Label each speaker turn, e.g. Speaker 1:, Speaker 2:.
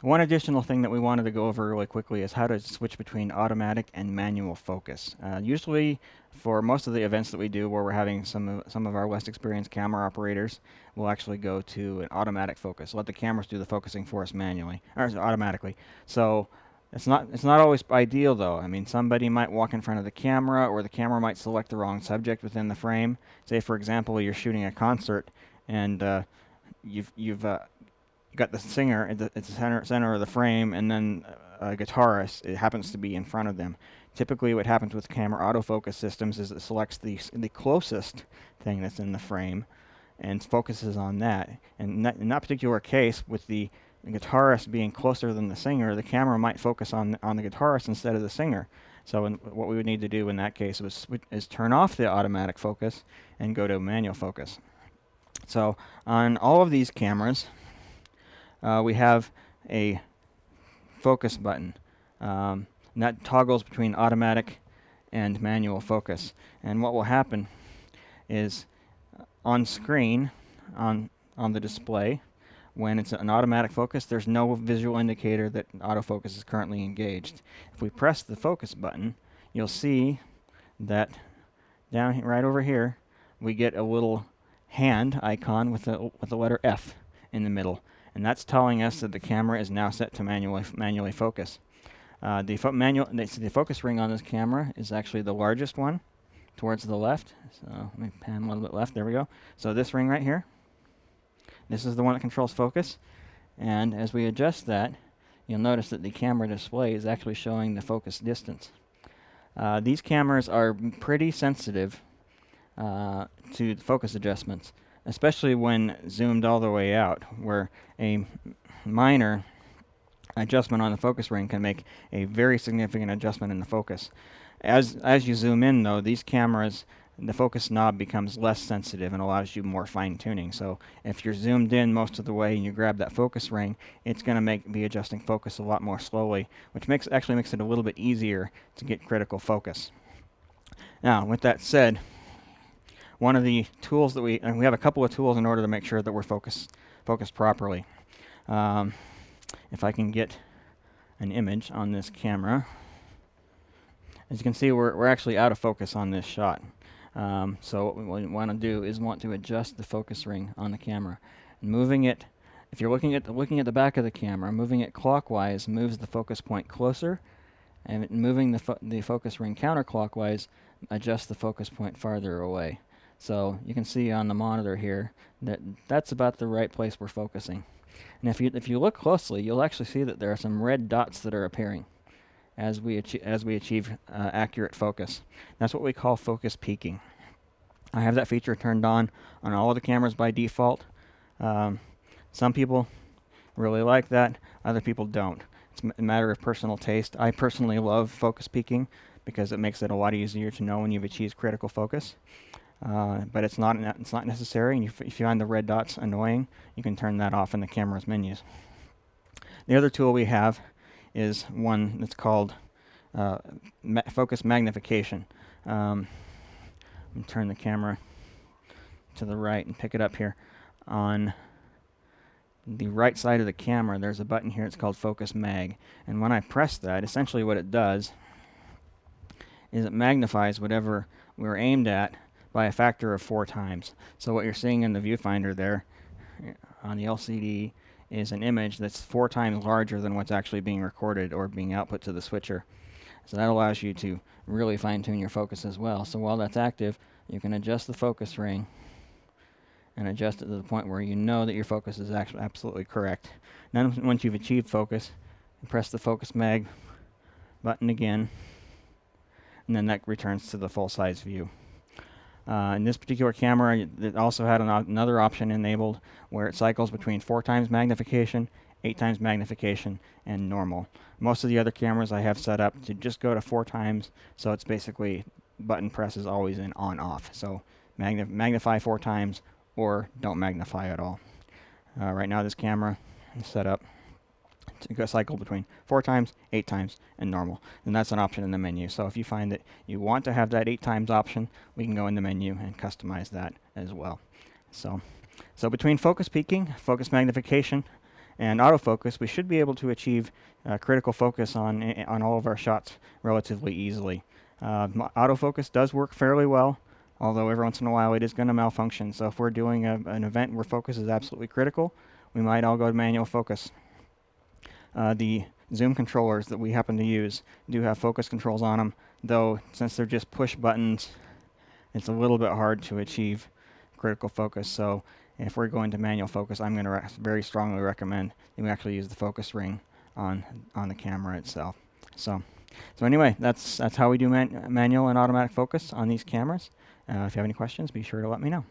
Speaker 1: One additional thing that we wanted to go over really quickly is how to switch between automatic and manual focus. Usually, for most of the events that we do where we're having some of our less experienced camera operators, we'll actually go to an automatic focus. Let the cameras do the focusing for us manually or automatically. So it's not always ideal though. I mean, somebody might walk in front of the camera, or the camera might select the wrong subject within the frame. Say, for example, you're shooting a concert, and you've got the singer at the center of the frame, and then a guitarist. It happens to be in front of them. Typically, what happens with camera autofocus systems is it selects the closest thing that's in the frame and focuses on that. And in that particular case, with the guitarist being closer than the singer, the camera might focus on the guitarist instead of the singer. So what we would need to do in that case is turn off the automatic focus and go to manual focus. So on all of these cameras, we have a focus button, and that toggles between automatic and manual focus. And what will happen is on screen, on the display, when it's an automatic focus, there's no visual indicator that autofocus is currently engaged. If we press the focus button, you'll see that down right over here, we get a little hand icon with the letter F in the middle, and that's telling us that the camera is now set to manually focus. The focus ring on this camera is actually the largest one, towards the left. So let me pan a little bit left. There we go. So this ring right here, this is the one that controls focus. And as we adjust that, you'll notice that the camera display is actually showing the focus distance. These cameras are pretty sensitive to the focus adjustments, especially when zoomed all the way out, where a minor adjustment on the focus ring can make a very significant adjustment in the focus. As you zoom in, though, these cameras, the focus knob becomes less sensitive and allows you more fine tuning. So if you're zoomed in most of the way and you grab that focus ring, it's going to be adjusting focus a lot more slowly, which actually makes it a little bit easier to get critical focus. Now, with that said, one of the tools that we have a couple of tools in order to make sure that we're focused properly. If I can get an image on this camera, as you can see, we're actually out of focus on this shot. So what we want to do is adjust the focus ring on the camera. And moving it, if you're looking at the back of the camera, moving it clockwise moves the focus point closer, and moving the focus ring counterclockwise adjusts the focus point farther away. So you can see on the monitor here that that's about the right place we're focusing. And if you look closely, you'll actually see that there are some red dots that are appearing as we achieve accurate focus. That's what we call focus peaking. I have that feature turned on all of the cameras by default. Some people really like that, other people don't. It's a matter of personal taste. I personally love focus peaking because it makes it a lot easier to know when you've achieved critical focus. But it's not necessary, and if you find the red dots annoying, you can turn that off in the camera's menus. The other tool we have is one that's called focus magnification. Let me turn the camera to the right and pick it up here. On the right side of the camera, there's a button here. It's called Focus Mag. And when I press that, essentially what it does is it magnifies whatever we're aimed at by a factor of 4 times. So what you're seeing in the viewfinder there on the LCD is an image that's 4 times larger than what's actually being recorded or being output to the switcher. So that allows you to really fine-tune your focus as well. So while that's active, you can adjust the focus ring and adjust it to the point where you know that your focus is actually absolutely correct. Then once you've achieved focus, you press the Focus Mag button again, and then that returns to the full-size view. In this particular camera, it also had another option enabled where it cycles between 4 times magnification, 8 times magnification, and normal. Most of the other cameras I have set up to just go to 4 times, so it's basically button press is always in on-off. So magnify 4 times or don't magnify at all. Right now this camera is set up to go cycle between 4 times, 8 times, and normal. And that's an option in the menu. So if you find that you want to have that 8 times option, we can go in the menu and customize that as well. So between focus peaking, focus magnification, and autofocus, we should be able to achieve critical focus on all of our shots relatively easily. Autofocus does work fairly well, although every once in a while it is going to malfunction. So if we're doing an event where focus is absolutely critical, we might all go to manual focus. The zoom controllers that we happen to use do have focus controls on them, though since they're just push buttons, it's a little bit hard to achieve critical focus. So if we're going to manual focus, I'm going to very strongly recommend that we actually use the focus ring on the camera itself. So anyway, that's how we do manual and automatic focus on these cameras. If you have any questions, be sure to let me know.